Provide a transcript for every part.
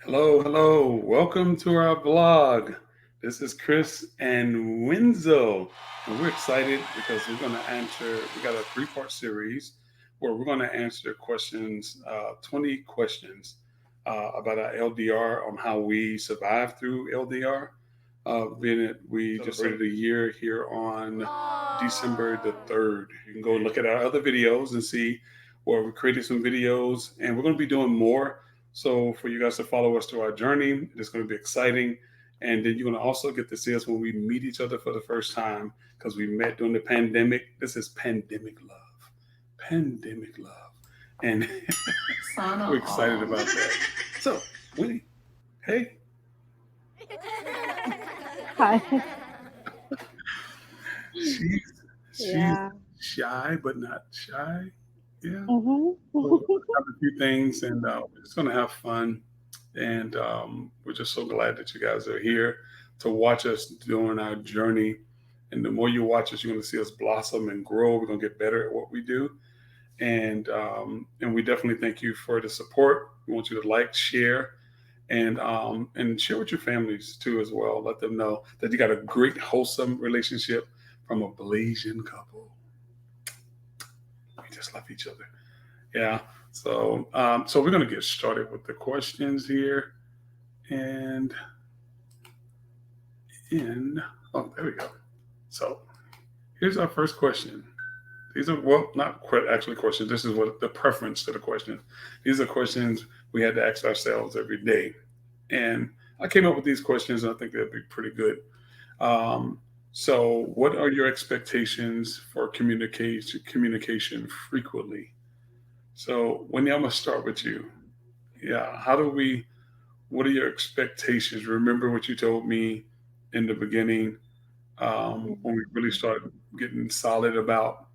Hello, hello. Welcome to our vlog. This is Chris and Wenzel. And we're excited because we got a three-part series where we're going to answer questions, 20 questions about our LDR on how we survived through LDR. We celebrated a year here on December the 3rd. You can go look at our other videos and see where we created some videos, and we're going to be doing more. So for you guys to follow us through our journey, it's going to be exciting. And then you're going to also get to see us when we meet each other for the first time because we met during the pandemic. This is pandemic love. Pandemic love. And we're excited about that. So, Winnie, hey, Hi. she's Yeah. shy, but not shy. Yeah. Mm-hmm. So we're going to have a few things and we're just going to have fun. And we're just so glad that you guys are here to watch us during our journey. And the more you watch us, you're going to see us blossom and grow. We're going to get better at what we do. And we definitely thank you for the support. We want you to like, share, and share with your families too as well. Let them know that you got a great, wholesome relationship from a Blaisan couple. We just love each other. Yeah. So we're gonna get started with the questions here, and in oh, there we go. So here's our first question. These are well, not actually questions. This is what the preference to the question. These are questions we had to ask ourselves every day, and I came up with these questions, and I think they'd be pretty good. So, what are your expectations for communication frequently? So, Wendy, I'm gonna start with you. Yeah, how do we? What are your expectations? Remember what you told me in the beginning when we really started getting solid about,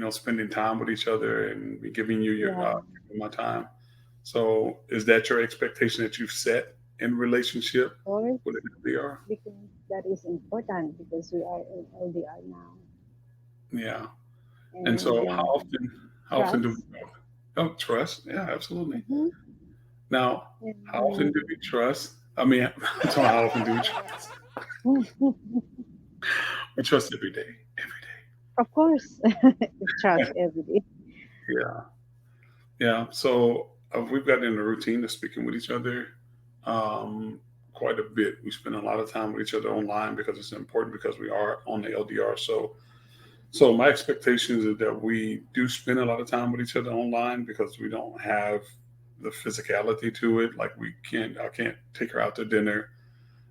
spending time with each other and me giving you Yeah. my time. So, is that your expectation that you've set in relationship Of course, with an LDR? because that is important because we are in LDR now. Yeah. And And so, how often do trust. we oh, trust? Yeah, absolutely. Mm-hmm. Now, how often And do we trust? I mean, I'm talking how often do we trust? We trust every day, every of course, trust every day. day. Yeah. Yeah. So we've gotten in a routine of speaking with each other quite a bit. We spend a lot of time with each other online because it's important because we are on the LDR. So my expectations is that we do spend a lot of time with each other online because we don't have the physicality to it. Like I can't take her out to dinner,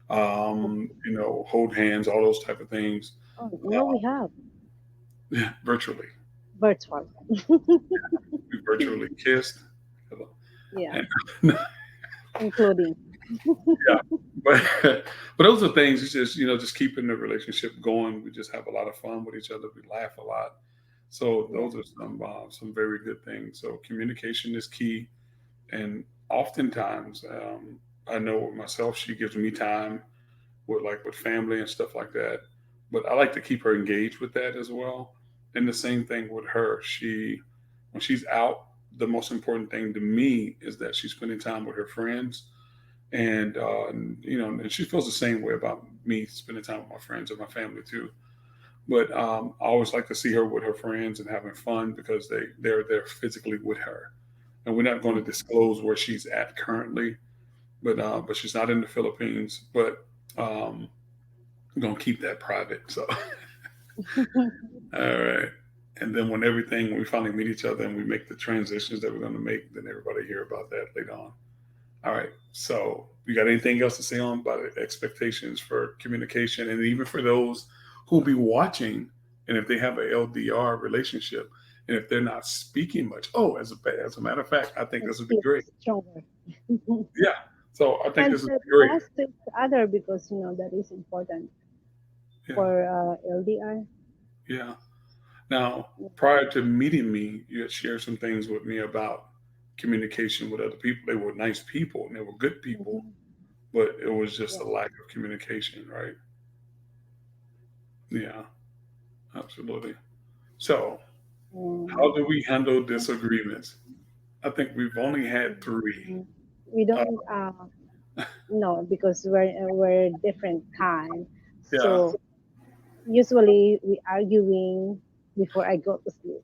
hold hands, all those type of things, Oh, no, we have virtually. virtual. We virtually kissed. Yeah, And including. yeah, but but those are things. It's just just keeping the relationship going. We just have a lot of fun with each other. We laugh a lot. So Yeah. those are some very good things. So communication is key, and oftentimes I know with myself, she gives me time with family and stuff like that. But I like to keep her engaged with that as well. And the same thing with her. When she's out, the most important thing to me is that she's spending time with her friends and she feels the same way about me spending time with my friends and my family too. But I always like to see her with her friends and having fun because they're there physically with her, and we're not going to disclose where she's at currently, but she's not in the Philippines. But we're gonna keep that private. So all right. And then when we finally meet each other and we make the transitions that we're going to make, then everybody hear about that later on. All right. So, you got anything else to say on about expectations for communication, and even for those who'll be watching, and if they have a LDR relationship, and if they're not speaking much? Oh, as a matter of fact, I think And this would be speak great. stronger. Yeah. So I think And this would be great. trust each other because that is important Yeah. for LDR. Yeah. Now, prior to meeting me, you had shared some things with me about communication with other people. They were nice people and they were good people, Mm-hmm. but it was just Yeah. a lack of communication, right? Yeah, absolutely. So, how And do we handle disagreements? I think we've only had three. we Uh, don't. no, because we're different time. Yeah. So usually we arguing before I go to sleep.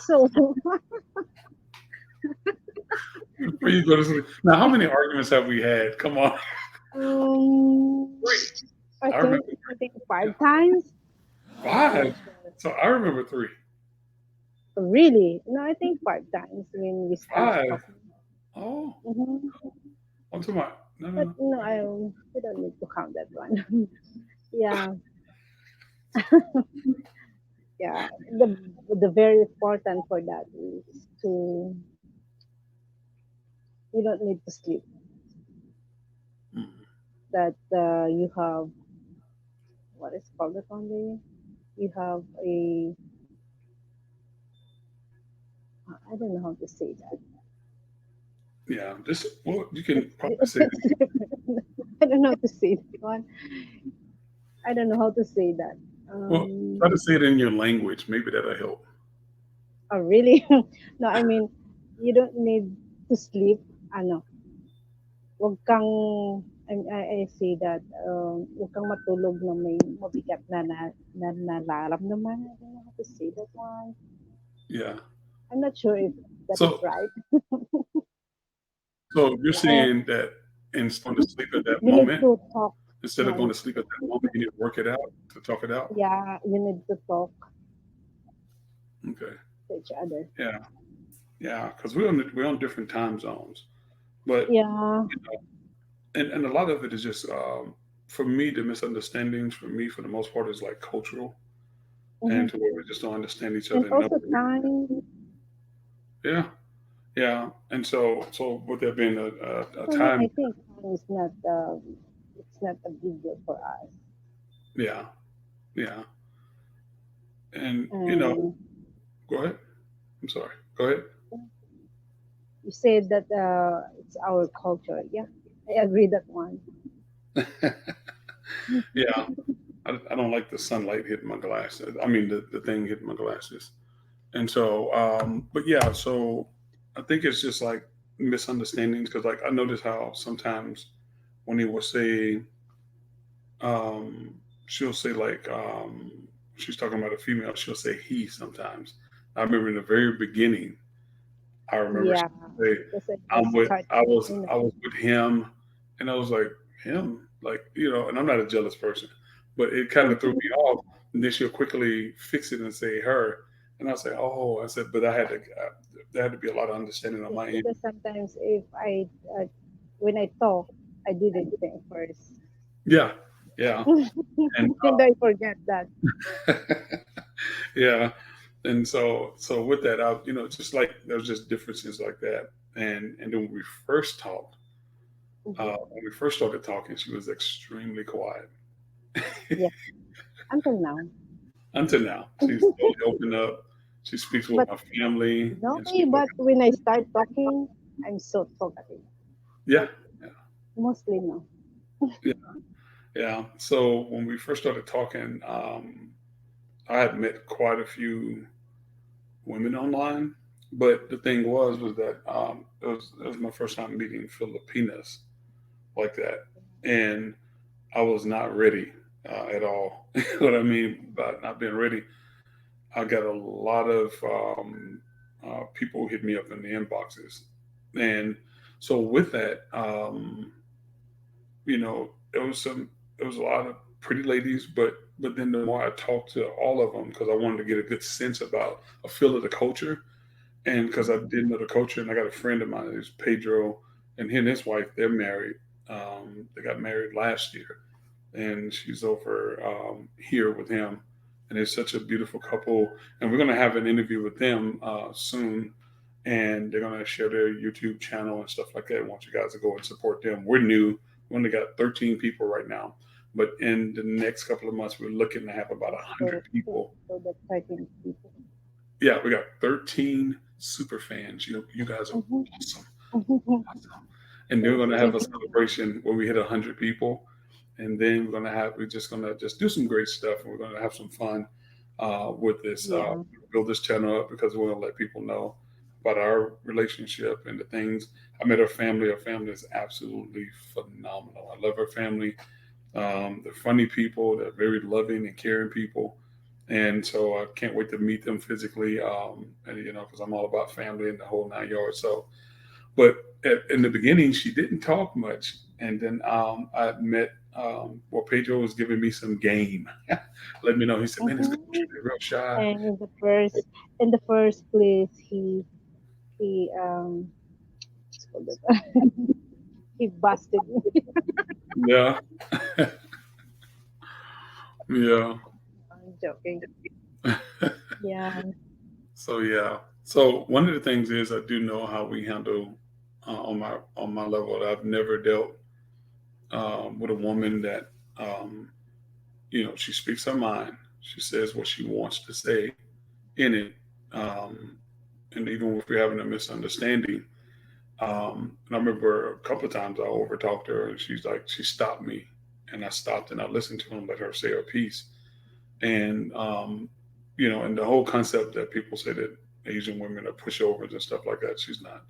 So Before you go to sleep. Now, how many arguments have we had? Come on. um, Three. I I remember think three. I think Yeah. 5 times. Five. But So I remember three. really, no, I think 5 times when we start Five. talking. Oh, Hmm. I'm talking about. No, no, But no. no, we don't need to count that one. Yeah, yeah. The very important for that is to you don't need to sleep. Mm. That you have what is called it only. You have a I don't know how to say that. Yeah. Just, well, you can It's probably it's, say it. it's different. I don't know how to say that one. I don't know how to say that. Well, Um, try to say it in your language. Maybe that'll help. oh really? No, I mean you don't need to sleep. Ano, wag kang I say that wag kang matulog na may mabigat na nararamdaman. I don't know how to say that one. Yeah. I'm not sure if that is So, right. so you're Uh, saying that instead of sleep at that you need moment, to talk. instead of going No, to sleep at that moment, you need to work it out to talk it out. yeah, you need to talk Okay. to each other. Yeah. Yeah. Because we're on different time zones, but Yeah. and a lot of it is just for me the misunderstandings for me for the most part is like cultural Hmm. and to where we just don't understand each And other and also nobody. time. Yeah. Yeah. And so with there being a For me, time. I think time is not it's not a big deal for us. Yeah. Yeah. And And go ahead. I'm sorry. Go ahead. you said that it's our culture. Yeah, I agree that one. Yeah. I don't like the sunlight hitting my glasses. I mean, the thing hitting my glasses. And so, but yeah, so I think it's just like misunderstandings because, like, I notice how sometimes when he will say, um, she'll say, like, she's talking about a female, she'll say he sometimes. I remember in the very beginning, I remember she Yeah, would say, because I just I started. was, You I know, was with him, and I was like, him, like, and I'm not a jealous person, but it kind of threw me off. And then she'll quickly fix it and say her, and I say, oh, I said, but there had to be a lot of understanding on yeah, my end. because sometimes if when I talk, I didn't think first, Yeah, yeah, and and I forget that. yeah, and so with that, just like there's just differences like that, and then when we first talked, Hmm. when we first started talking, she was extremely quiet. Yeah, until now. Until now, she's totally opened up. She speaks with But my family, no, and she's like, but when I start talking, I'm so talkative. yeah, But mostly no. yeah, yeah. So when we first started talking, I had met quite a few women online, but the thing was that it was my first time meeting Filipinas like that, and I was not ready at all. What I mean by not being ready, I got a lot of people hit me up in the inboxes, and so with that, it was a lot of pretty ladies, but then the more I talked to all of them because I wanted to get a good sense about a feel of the culture, and because I did know the culture, and I got a friend of mine who's Pedro, and he and his wife they're married. They got married last year, and she's over here with him, and it's such a beautiful couple. And we're gonna have an interview with them soon, and they're gonna share their YouTube channel and stuff like that. I want you guys to go and support them. We're new. We only got 13 people right now, but in the next couple of months, we're looking to have about 100 people. So that's 13 people. Yeah, we got 13 super fans. You guys are Mm-hmm. awesome, Mm-hmm. awesome. And then we're Thank gonna have you. a celebration when we hit 100 people, and then we're just gonna just do some great stuff, and we're gonna have some fun with this. Yeah. Build this channel up because we want to let people know. about our relationship and the things. I met her family. Her family is absolutely phenomenal. I love her family. They're funny people. They're very loving and caring people, and so I can't wait to meet them physically. And because I'm all about family and the whole 9 yards. So, but in the beginning, she didn't talk much, and then I met. Pedro was giving me some game. Let me know. He said, "Man, this girl, Mm-hmm. she's real shy." And in the first place, he what's called it? He busted me. Yeah, yeah. I'm joking. Yeah. So yeah. So one of the things is I do know how we handle on my level. I've never dealt with a woman that she speaks her mind. She says what she wants to say in it, um, and even if we're having a misunderstanding. And I remember a couple of times I overtalked her, and she stopped me, and I stopped and I listened to her and let her say her piece. And and the whole concept that people say that Asian women are pushovers and stuff like that, she's not.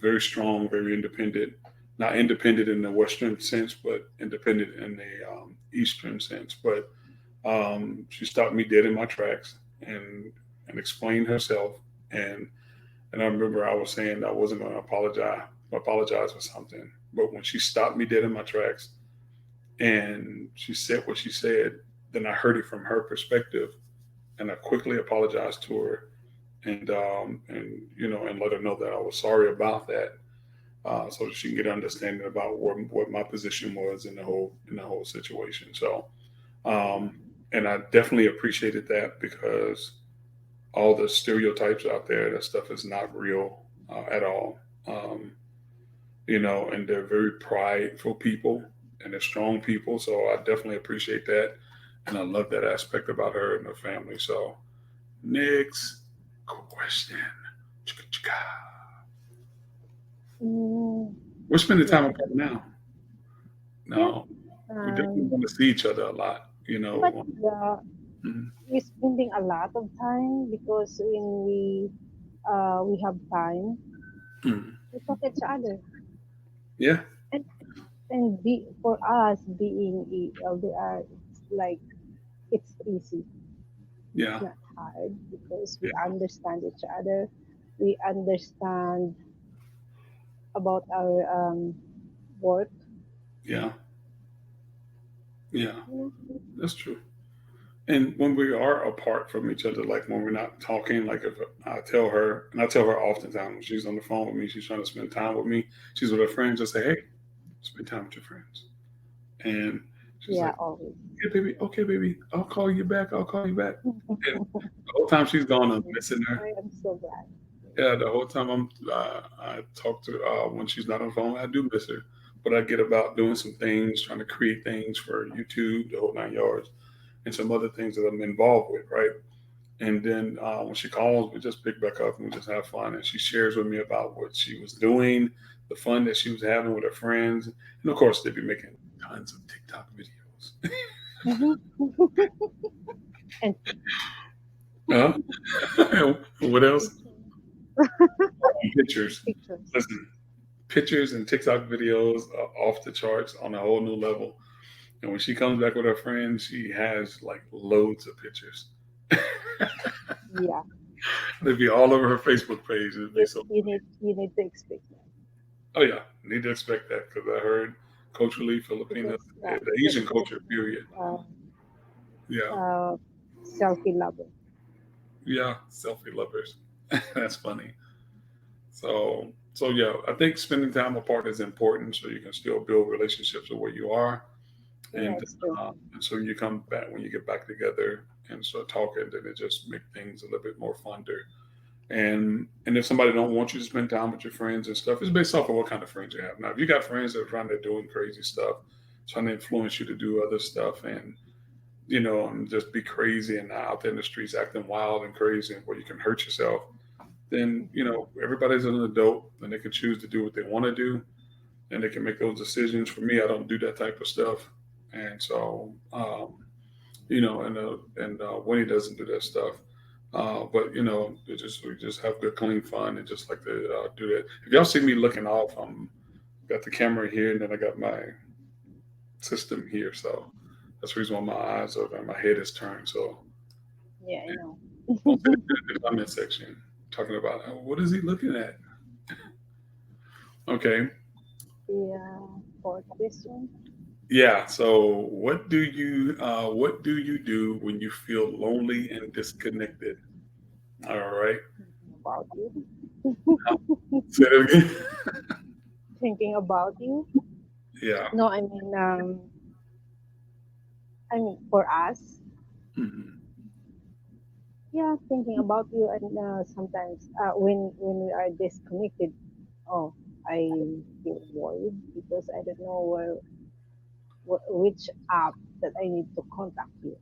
Very strong, very independent. Not independent in the Western sense, but independent in the Eastern sense. But she stopped me dead in my tracks and explained herself. And and I remember I was saying I wasn't going to apologize for something. But when she stopped me dead in my tracks and she said what she said, then I heard it from her perspective, and I quickly apologized to her and let her know that I was sorry about that, so that she can get understanding about what my position was in the whole situation. So, um, and I definitely appreciated that because all the stereotypes out there, that stuff is not real at all. Um, and they're very prideful people and they're strong people. So I definitely appreciate that, and I love that aspect about her and her family. So next question. Chicka-chicka. Mm, We're spending yeah. time apart now. Yeah. No, we definitely Um, want to see each other a lot. but Mhm. we're spending a lot of time because when we have time, Mhm. we talk each other. Yeah, And for us being LDR, it's like it's easy. It's yeah, not hard because we yeah, understand each other. We understand about our work. yeah, yeah. You That's true. And when we are apart from each other, like when we're not talking, like if I tell her, and I tell her oftentimes when she's on the phone with me, she's trying to spend time with me. She's with her friends. I say, "Hey, spend time with your friends." And she's yeah, like, always. okay, baby, I'll call you back. I'll call you back." And the whole time she's gone, I'm missing her. I am so glad. Yeah, the whole time I talk to when she's not on the phone, I do miss her. But I get about doing some things, trying to create things for YouTube, the whole 9 yards, and some other things that I'm involved with, right? And then when she calls, we just pick back up and we just have fun. And she shares with me about what she was doing, the fun that she was having with her friends, and of course, they'd be making tons of TikTok videos. Mhm. And uh, what else? pictures. Pictures. Pictures. Listen, pictures and TikTok videos are off the charts on a whole new level. And when she comes back with her friends, she has like loads of pictures. Yeah, They'd be all over her Facebook page. It'd be so funny. you need to expect that Oh yeah, need to expect that because I heard culturally Filipino, because yeah, the because Asian culture period. uh, Yeah, uh, selfie lover. yeah, selfie lovers. That's funny. So yeah, I think spending time apart is important so you can still build relationships with where you are, Yeah, and it's true. and so you come back when you get back together and start talking, then it just make things a little bit more funder. And if somebody don't want you to spend time with your friends and stuff, it's based off of what kind of friends you have. Now, if you got friends that are trying to doing crazy stuff, trying to influence you to do other stuff, and just be crazy and out there in the streets acting wild and crazy, and where you can hurt yourself, then everybody's an adult and they can choose to do what they want to do, and they can make those decisions. For me, I don't do that type of stuff, and so and Winnie doesn't do that stuff. But we just have good, clean fun and just like to do that. If y'all see me looking off, got the camera here and then I got my system here, so that's the reason why my eyes are and my head is turned. So Yeah, I know. don't say that in the comment section talking about what is he looking at? Okay, Yeah, fourth question. yeah. So what do you do when you feel lonely and disconnected? All right, Thinking about you. say that again. Thinking about you. Yeah. No, I mean for us, Mhm. yeah, thinking about you, and sometimes when we are disconnected, oh, I feel worried because I don't know which app that I need to contact you.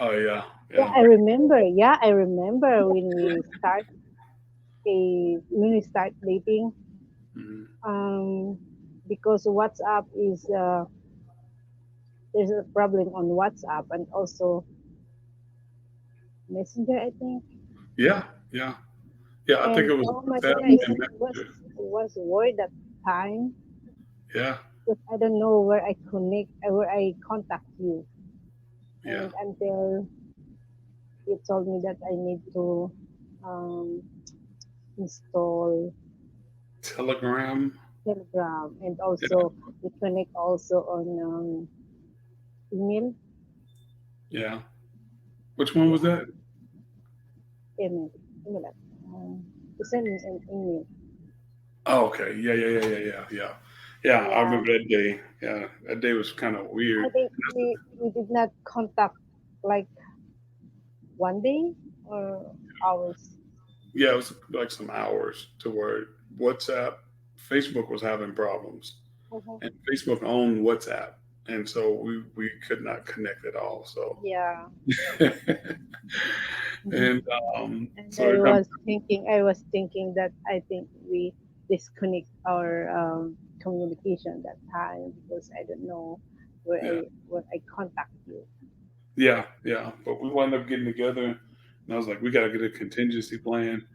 Oh yeah, Yeah, yeah. I remember. Yeah, I remember when we start dating. Mhm. Um, because WhatsApp is there's a problem on WhatsApp and also Messenger, I think. Yeah, yeah, yeah. I think And it was oh my WhatsApp God, and I Messenger. was worried at time Yeah, because I don't know where I connect, where I contact you. yeah. And until you told me that I need to um, install Telegram. Telegram and Yeah, also we connect also on email. yeah. Which one was Yeah, that? email, email. To send me an email. Oh, okay. Yeah, yeah, yeah, yeah, yeah, yeah. Yeah, I Yeah, remember that day. Yeah, that day was kind of weird. I think we did not contact like one day or hours. Yeah, it was like some hours to where WhatsApp, Facebook was having problems, Mhm. and Facebook owned WhatsApp, and so we could not connect at all. So, Yeah. Mhm. and And so every time, I was thinking that I think we disconnect our communication that time because I don't know yeah, where I contact you. yeah, yeah. But we wound up getting together, and I was like, we got to get a contingency plan.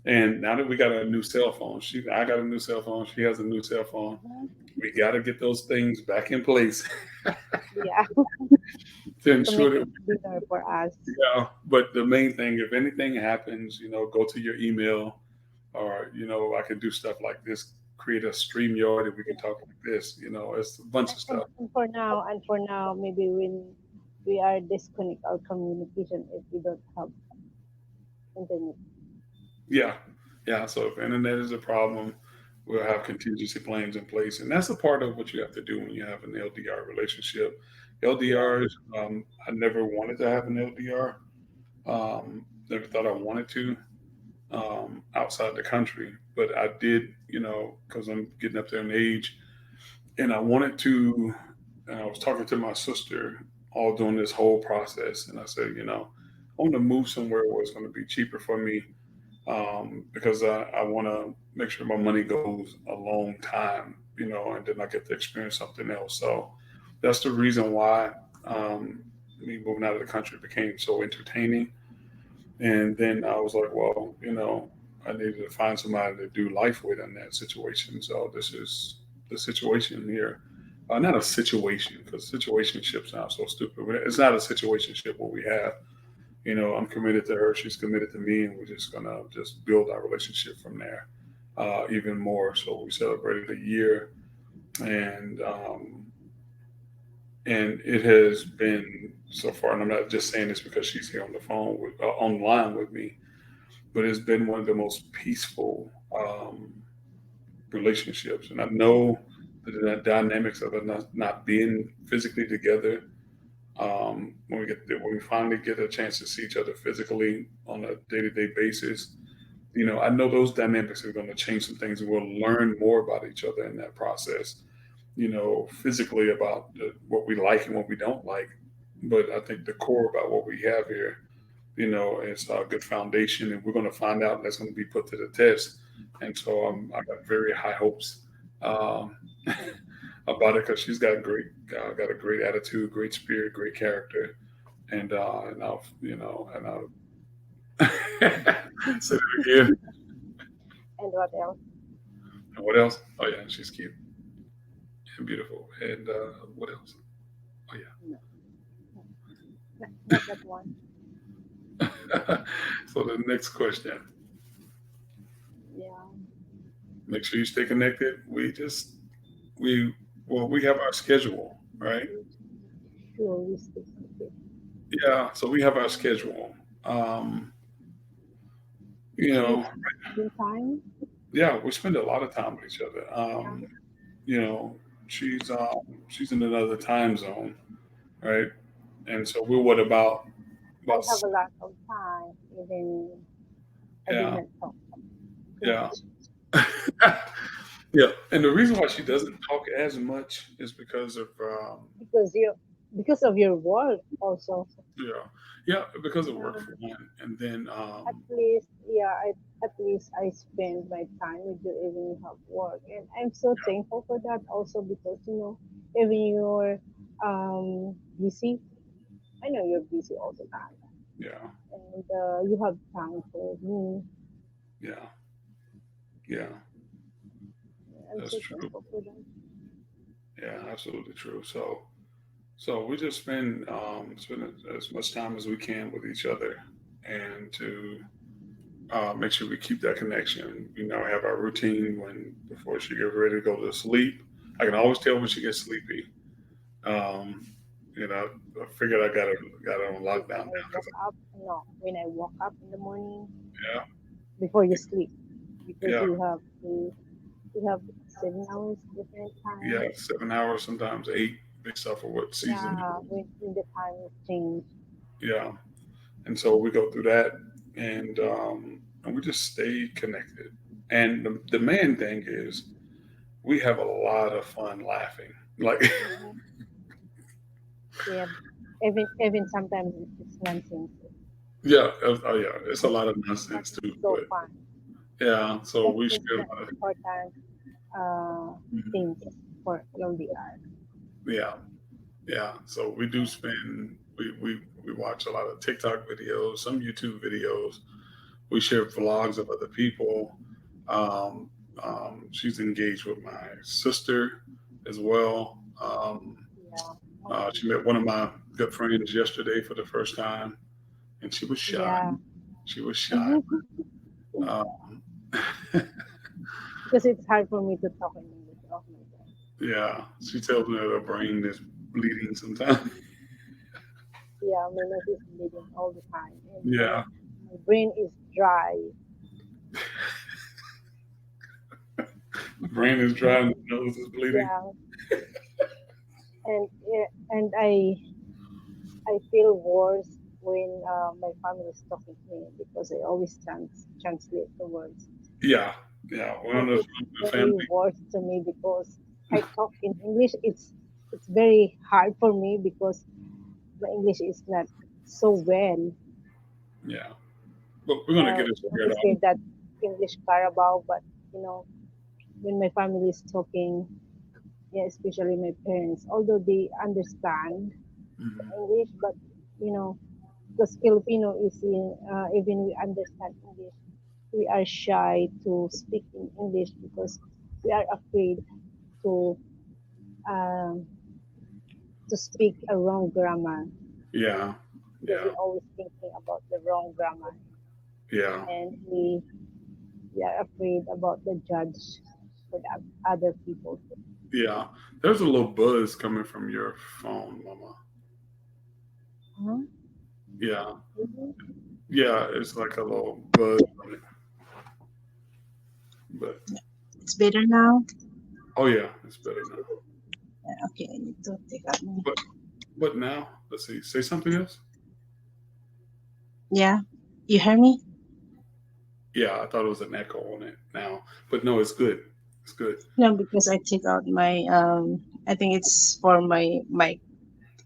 And now that we got a new cell phone, I got a new cell phone, she has a new cell phone. Mhm. We got to get those things back in place Yeah, to to make ensure that it better for us. yeah. But the main thing, if anything happens, go to your email, or I can do stuff like this, create a stream yard, and we can Yeah. talk like this. It's a bunch of stuff. And for now, maybe when we are disconnect our communication if we don't have internet. Yeah, yeah. So if internet is a problem, we'll have contingency plans in place, and that's a part of what you have to do when you have an LDR relationship. Yeah. LDRs, I never wanted to have an LDR. Never thought I wanted to outside the country, but I did, because I'm getting up there in age, and I wanted to. And I was talking to my sister all during this whole process, and I said, I want to move somewhere where it's going to be cheaper for me because I want to make sure my money goes a long time, and then I get to experience something else. So that's the reason why me moving out of the country became so entertaining. And then I was like, well, I needed to find somebody to do life with in that situation. So this is the situation here. Not a situation, because situationship sounds so stupid. But it's not a situationship what we have. I'm committed to her. She's committed to me, and we're just gonna just build our relationship from there, even more. So we celebrated a year, and it has been so far. And I'm not just saying this because she's here on the phone online with me, but it's been one of the most peaceful relationships. And I know the dynamics of it not being physically together. When we finally get a chance to see each other physically on a day-to-day basis, I know those dynamics are going to change some things, and we'll learn more about each other in that process. Physically about what we like and what we don't like. But I think the core about what we have here, is a good foundation, and we're going to find out, and that's going to be put to the test. And so I got very high hopes um, about it because she's got a great attitude, great spirit, great character, and I'll Say it again. And what else? And what else? Oh yeah, she's cute and beautiful. And what else? Oh No, no, not that one. yeah. So the next question. Yeah. Make sure you stay connected. We we have our schedule, right? Sure, we stay connected. Yeah, so we have our schedule. Um, you Do you know, spend time? yeah, we spend a lot of time with each other. Yeah. You know, she's in another time zone, right? And so we're what I about have a lot of time, even I did yeah, not talk too yeah. much. Yeah, and the reason why she doesn't talk as much is because of Because you, because of your work also. yeah, yeah, because of work Yeah. for one, and then At least, yeah, at least I spend my time with you even you have work, and I'm so thankful for that also because even you're busy. I know you're busy all the time, yeah, and you have time for me. yeah, yeah, I'm that's so true. thankful for that. Yeah, absolutely true. So we just spend as much time as we can with each other, and to make sure we keep that connection. You know, have our routine when before she gets ready to go to sleep. I can always tell when she gets sleepy. Um, you know, I figured I got it on When lockdown I now because woke up, no, when I woke up in the morning yeah, before you sleep, because yeah, you have 7 hours different yeah, time. 7 hours sometimes eight based off of what season. Yeah, when the time is changed. Yeah, and so we go through that, and we just stay connected. And the main thing is we have a lot of fun laughing. Like, Mhm. Yeah, even sometimes it's nonsense, yeah, oh yeah, it's a but lot of but nonsense too. it's so But fun. yeah, so we That's share the a lot of, important mhm, things for LDR. yeah, yeah. So we do spend we watch a lot of TikTok videos, some YouTube videos. We share vlogs of other people. Um, she's engaged with my sister as well. Yeah, She met one of my good friends yesterday for the first time, and she was shy. yeah. She was shy. Mhm. Um, Because it's hard for me to talk in English. Oh my god. yeah, she tells me that her brain is bleeding sometimes. Yeah, my nose is bleeding all the time, and Yeah, my brain is dry. the brain is dry and the nose is bleeding. Yeah, and I feel worse when my family is talking to me because I always translate the words. Yeah, yeah. One And of those it's family. very worse to me because I talk in English. It's very hard for me because my English is not so well. Yeah, but we're gonna get it We squared say off. that English Carabao, but you know when my family is talking, yeah, especially my parents, although they understand Hmm. English, but you know because Filipino is in even we understand English, we are shy to speak in English because we are afraid to um, to speak a wrong grammar Yeah, because yeah, we're always thinking about the wrong grammar yeah, and we are afraid about the judge for the other people. yeah. There's a little buzz coming from your phone, Mama. Huh? Yeah, Mhm. yeah. It's like a little buzz on it, but It's better now. oh yeah, it's better now. Okay, I need to take out my. But now, let's see. Say something else. Yeah, you hear me? Yeah, I thought it was an echo on it now, but no, it's good. It's good. No, because I take out my. I think it's for my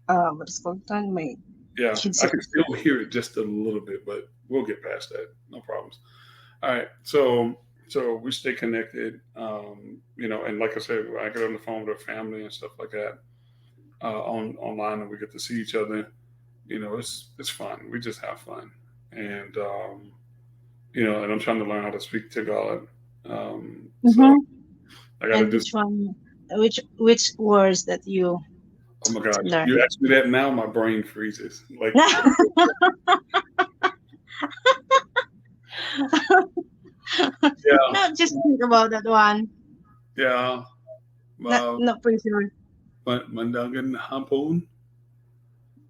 what is called that? My Yeah, I headset. can still hear it just a little bit, but we'll get past that. No problems. All right. So we stay connected. And like I said, I get on the phone with our family and stuff like that on online, and we get to see each other. You know, it's fun. We just have fun, and and I'm trying to learn how to speak Tagalog. So Mm-hmm. I got to And do. which one? Which words that you Oh my gosh, you learn? ask me that now, my brain freezes. Like yeah, No, just think about that one. yeah. Not Uh, not pretty sure. Mandagan hapon.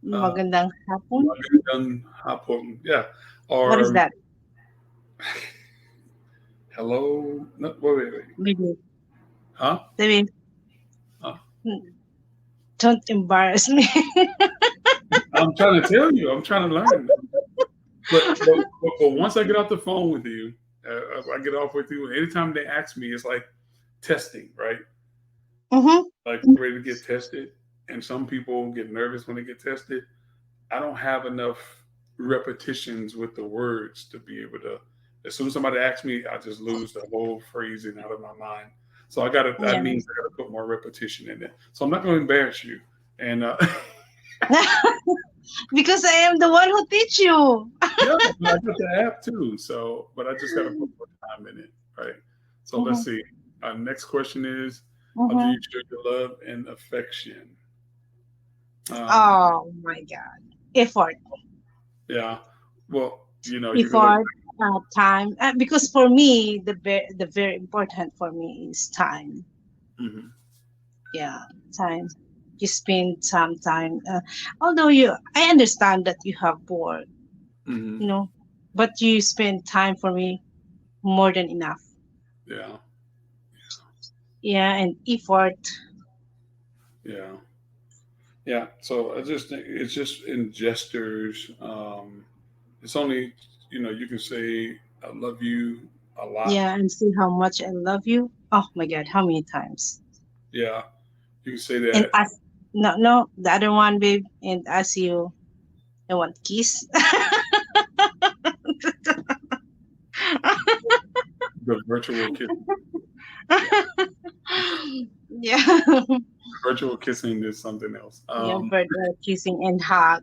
Uh, Magandang hapon. Magandang hapon. Yeah. What is Or that? hello. No, wait. Maybe. Huh? Maybe. Huh? Don't embarrass me. I'm trying to tell you. I'm trying to learn. But once I get off the phone with you, I get off with you. Anytime they ask me, it's like testing, right? Mm-hmm. Like ready to get tested. And some people get nervous when they get tested. I don't have enough repetitions with the words to be able to. As soon as somebody asks me, I just lose the whole phrasing out of my mind. So I got to. That Yeah. means I got to put more repetition in it. So I'm not going to embarrass you. And Because I am the one who teach you. yeah, but I got the app too. So, but I just got to put more time in it, right? So let's Mm-hmm. see. Our next question is: how do Mm-hmm. you show your love and affection? Um, Oh my God. Effort. yeah. Well, you can look. Effort. Time. Because for me, the very important for me is time. Hmm. Yeah, time. You spend some time. Although I understand that you have work, Hmm. you know, but you spend time for me more than enough. Yeah. Yeah, and effort. Yeah. Yeah. So I just think it's just in gestures. It's only you can say I love you a lot. Yeah, and see how much I love you. Oh my God, how many times? Yeah. You can say And that. as no, no, the other one, babe, and as you, I want kiss. The virtual kiss. Yeah. Yeah, Virtual kissing is something else. yeah, but kissing and hug,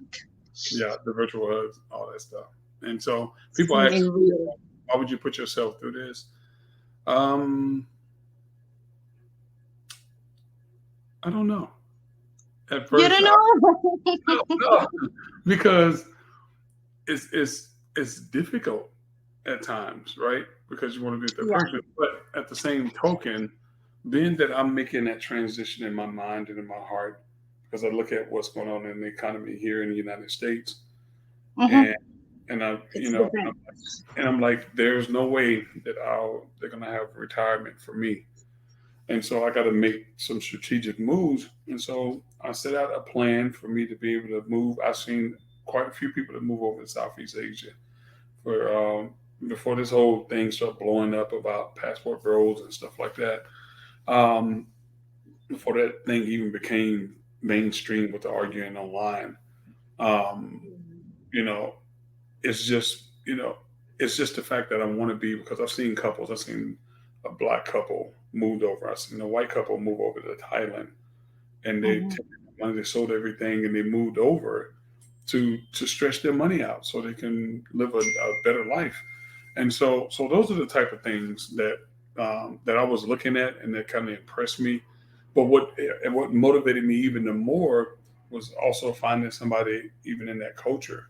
Yeah, the virtual hugs, all that stuff. And so people seen ask, in real. why would you put yourself through this? Um, I don't know. At You first, don't I know. don't know because it's difficult at times, right? Because you want to be with the Yeah. person, but at the same token, being that I'm making that transition in my mind and in my heart, because I look at what's going on in the economy here in the United States, Mm-hmm. and and I, It's different. and I'm like, there's no way that they're gonna have retirement for me, and so I got to make some strategic moves, and so I set out a plan for me to be able to move. I've seen quite a few people that move over to Southeast Asia for before this whole thing started blowing up about passport bros and stuff like that. Um, before that thing even became mainstream with the arguing online, um, you know, it's just it's just the fact that I want to be because I've seen couples. I've seen a black couple moved over. I've seen a white couple move over to Thailand, and they Mm-hmm. took their money, they sold everything, and they moved over to stretch their money out so they can live a better life. And so those are the type of things that I was looking at and that kind of impressed me. But what motivated me even the more was also finding somebody even in that culture,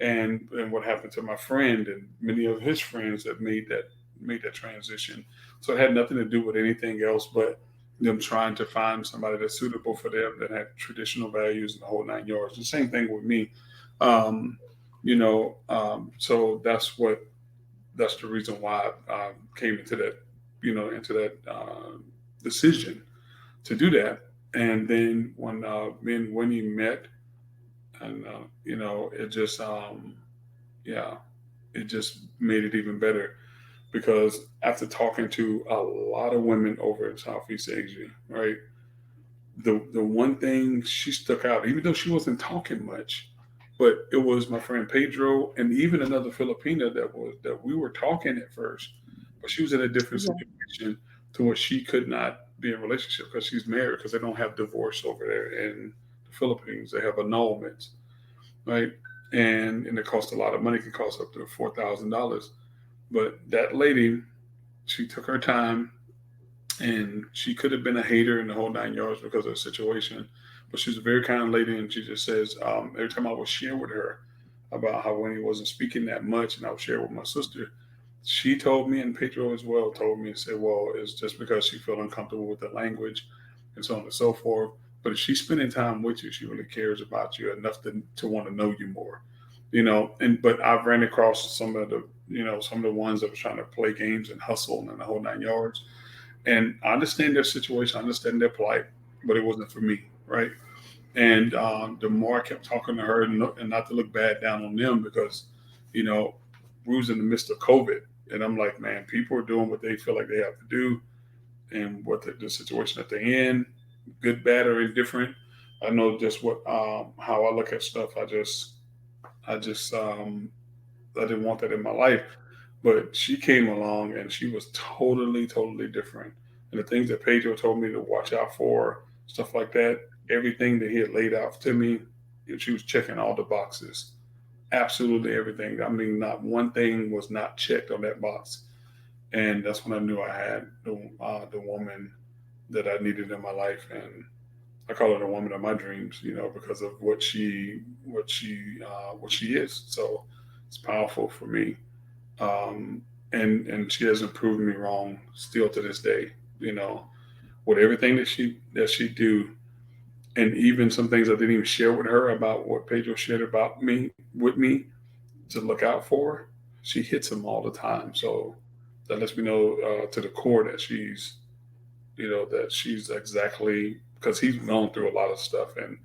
and what happened to my friend and many of his friends that made that transition. So it had nothing to do with anything else but them trying to find somebody that's suitable for them that had traditional values and the whole nine yards. The same thing with me. Um, so that's the reason why I came into that, decision to do that. And then when me and Winnie met, and it just yeah, it just made it even better because after talking to a lot of women over in Southeast Asia, right, the one thing she stuck out, even though she wasn't talking much, but it was my friend Pedro and even another Filipina that we were talking at first, but she was in a different Yeah. situation to where she could not be in a relationship because she's married because they don't have divorce over there in the Philippines. They have annulments, right? and it costs a lot of money. It can cost up to $4,000. But that lady, she took her time, and she could have been a hater in the whole 9 yards because of the situation. But she's a very kind lady, and she just says every time I would share with her about how when he wasn't speaking that much, and I would share with my sister, she told me, and Pedro as well told me and said, well, it's just because she felt uncomfortable with the language and so on and so forth. But if she's spending time with you, she really cares about you enough to want to know you more, And but I've ran across some of the ones that were trying to play games and hustle and the whole 9 yards. And I understand their situation, I understand their plight, but it wasn't for me, right? And the more I kept talking to her, and not to look bad down on them, because you know we was in the midst of COVID, and I'm like, man, people are doing what they feel like they have to do, and what the situation that they're in, good, bad, or indifferent. I know just what how I look at stuff. I just I didn't want that in my life. But she came along and she was totally, totally different. And the things that Pedro told me to watch out for, stuff like that, everything that he had laid out to me, she was checking all the boxes. Absolutely everything. I mean, not one thing was not checked on that box. And that's when I knew I had the woman that I needed in my life. And I call her the woman of my dreams, because of what she is. So it's powerful for me, um, and she hasn't proven me wrong still to this day. You know, with everything that she do, and even some things I didn't even share with her about what Pedro shared about me with me to look out for. She hits them all the time, so that lets me know to the core that she's exactly, because he's gone through a lot of stuff, and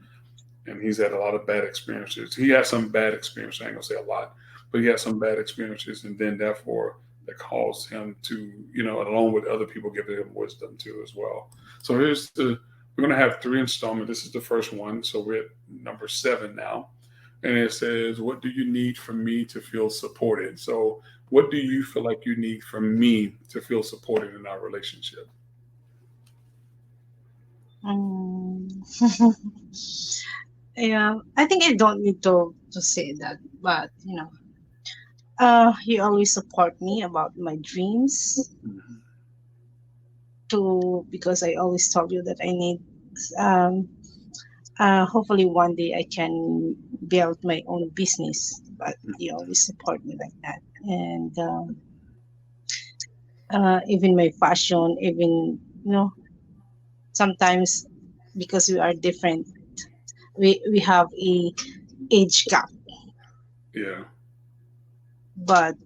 he's had a lot of bad experiences. He had some bad experiences. I ain't gonna say a lot, but he had some bad experiences, and then therefore that caused him to, along with other people, giving him wisdom too as well. So we're gonna have three installments. This is the first one, so we're at number 7 now, and it says, "What do you need from me to feel supported?" So, what do you feel like you need from me to feel supported in our relationship? Mm. Yeah, I think I don't need to say that, but he always support me about my dreams to because I always told you that I need um hopefully one day I can build my own business, but he always support me like that. And even my fashion, even sometimes because we are different, we have a age gap, Yeah, but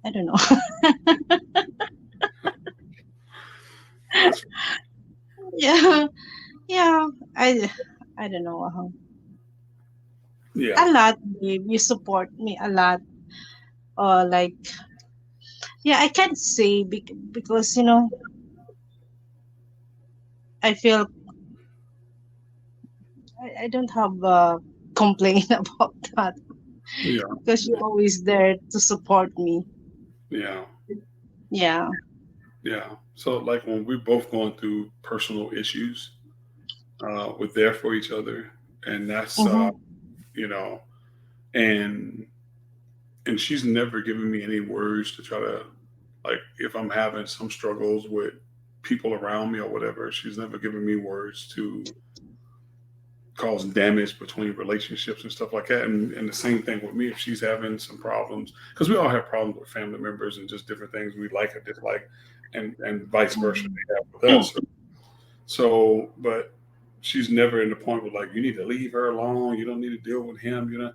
I don't know. that's Yeah, yeah. I don't know. yeah, A lot, babe. You support me a lot. Like yeah, I can't say because I feel I don't have complaint about that yeah, because you're always there to support me. yeah. Yeah. Yeah. So like when we're both going through personal issues, we're there for each other, and that's Mm-hmm. you know, and and she's never given me any words to try to, like, if I'm having some struggles with people around me or whatever. She's never given me words to cause damage between relationships and stuff like that. And the same thing with me, if she's having some problems, because we all have problems with family members and just different things we like or dislike, and vice versa they have with us. So, but she's never in the point where, like, you need to leave her alone. You don't need to deal with him.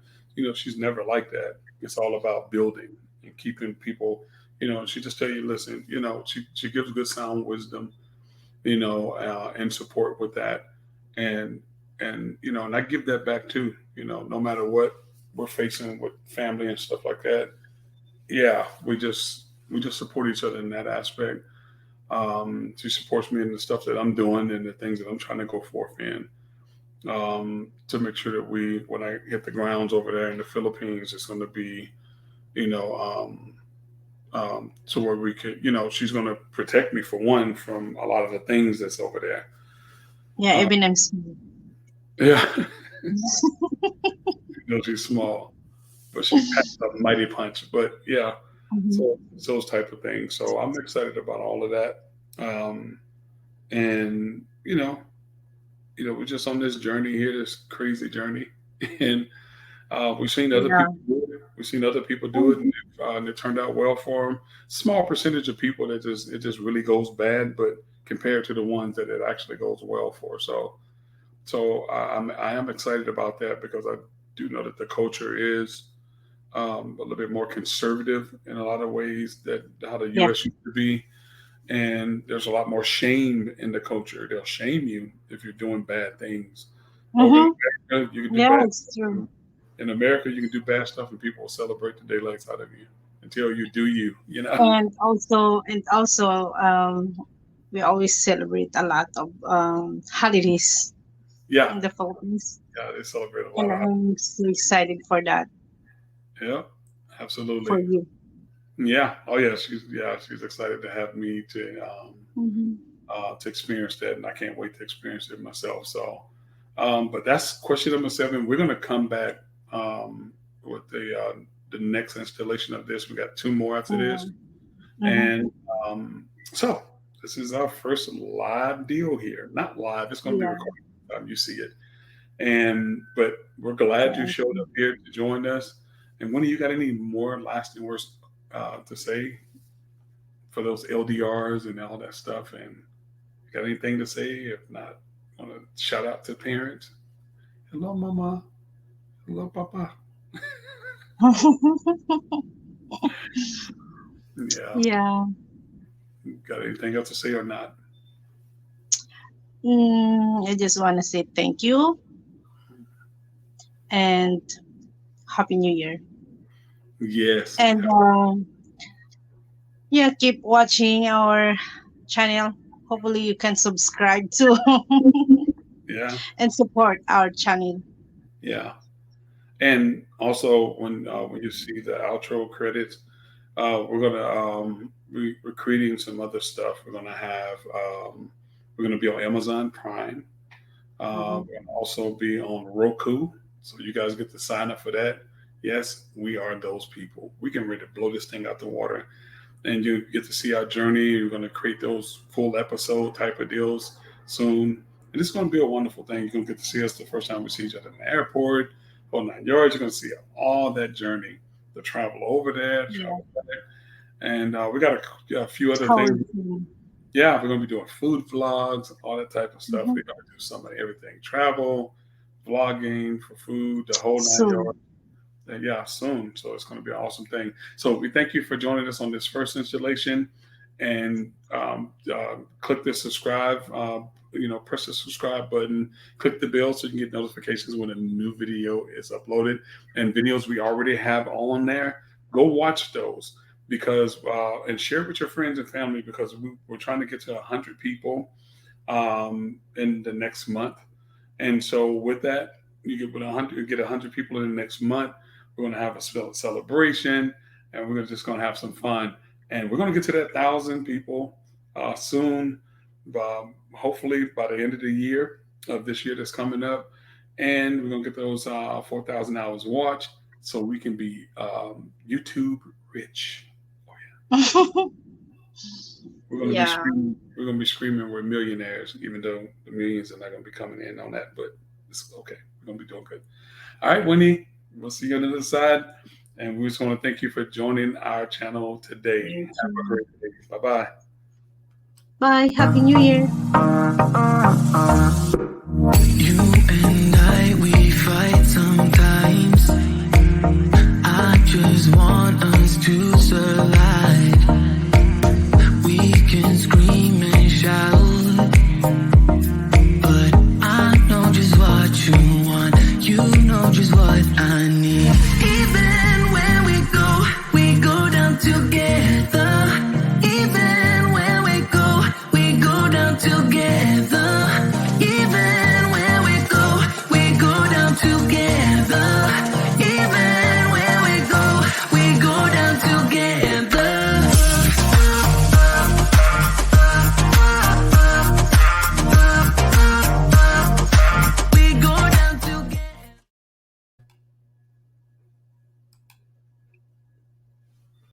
She's never like that. It's all about building and keeping people. She just tell you, listen. She gives good sound wisdom. And support with that, and and I give that back too. No matter what we're facing with family and stuff like that. Yeah, we just support each other in that aspect. She supports me in the stuff that I'm doing and the things that I'm trying to go forth in. To make sure that when I hit the grounds over there in the Philippines, it's going to be, you know, to where we could, she's going to protect me for one from a lot of the things that's over there. Yeah, Uh, even I'm small. yeah, You know she's small, but she packs a mighty punch. But yeah, Mhm. so it's those type of things. So I'm excited about all of that. Um, and we're just on this journey here, this crazy journey, and we've seen other Yeah. people do it. We've seen other people do it, Mhm. and it turned out well for them. Small percentage of people that just really goes bad, but compared to the ones that it actually goes well for. So I am excited about that because I do know that the culture is a little bit more conservative in a lot of ways that how the Yeah. U.S. used to be, and there's a lot more shame in the culture. They'll shame you if you're doing bad things. Oh, in Hmm. America, you can do Yeah, bad. it's true. In America, you can do bad stuff, and people will celebrate the daylights out of you until you do you. You know? And also, we always celebrate a lot of holidays Yeah, in the Philippines, yeah, they celebrate a lot and of. I'm so excited for that Yeah, for absolutely. you. Yeah. Oh yeah. She's excited to have me Hmm. to experience that, and I can't wait to experience it myself. So, but that's question number 7. We're gonna come back with the next installation of this. We got 2 more after this, Hmm. and so this is our first live deal here. Not live; it's gonna be Yeah. recorded by the time you see it. And but we're glad you Thank showed you. up here to join us. And when do you got any more lasting words to say for those LDRs and all that stuff? And got anything to say? If not, want to shout out to parents. Hello, mama. Hello, papa. Yeah. Yeah. Got anything else to say or not? I just want to say thank you and Happy New Year. Yes. And yeah, keep watching our channel. Hopefully, you can subscribe to Yeah. and support our channel. Yeah. And also, when you see the outro credits, we're creating some other stuff. We're gonna be on Amazon Prime. Mhm. We're gonna also be on Roku, so you guys get to sign up for that. Yes, we are those people. We can ready to blow this thing out the water, and you get to see our journey. We're gonna create those full episode type of deals soon, and it's gonna be a wonderful thing. You're gonna get to see us the first time we see each other in the airport, whole 9 yards. You're gonna see all that journey, the travel over there, the Yeah, travel back, and we got a few other how things. is it? Yeah, we're gonna be doing food vlogs, all that type of stuff. Mhm. We're gonna do some of everything, travel, vlogging for food, the whole nine Soon. yards. And yeah, soon. So it's gonna be an awesome thing. So we thank you for joining us on this first installation, and click the subscribe. Press the subscribe button, click the bell so you can get notifications when a new video is uploaded. And videos we already have on there, go watch those because and share it with your friends and family because we're trying to get to 100 people in the next month. And so with that, you get 100 people in the next month. We're going to have a celebration, and we're just going to have some fun. And we're going to get to that 1,000 people soon. Hopefully by the end of the year of this year that's coming up, and we're going to get those 4,000 hours watched, so we can be YouTube rich. We're going to be Yeah. screaming. We're going to be screaming we're millionaires, even though the millions are not going to be coming in on that. But it's okay. We're going to be doing good. All right, Winnie. We'll see you on the other side. And we just want to thank you for joining our channel today. Thank Have a you. great day. Bye bye. Bye. Happy New Year. You and I, we fight sometimes. I just want us to survive.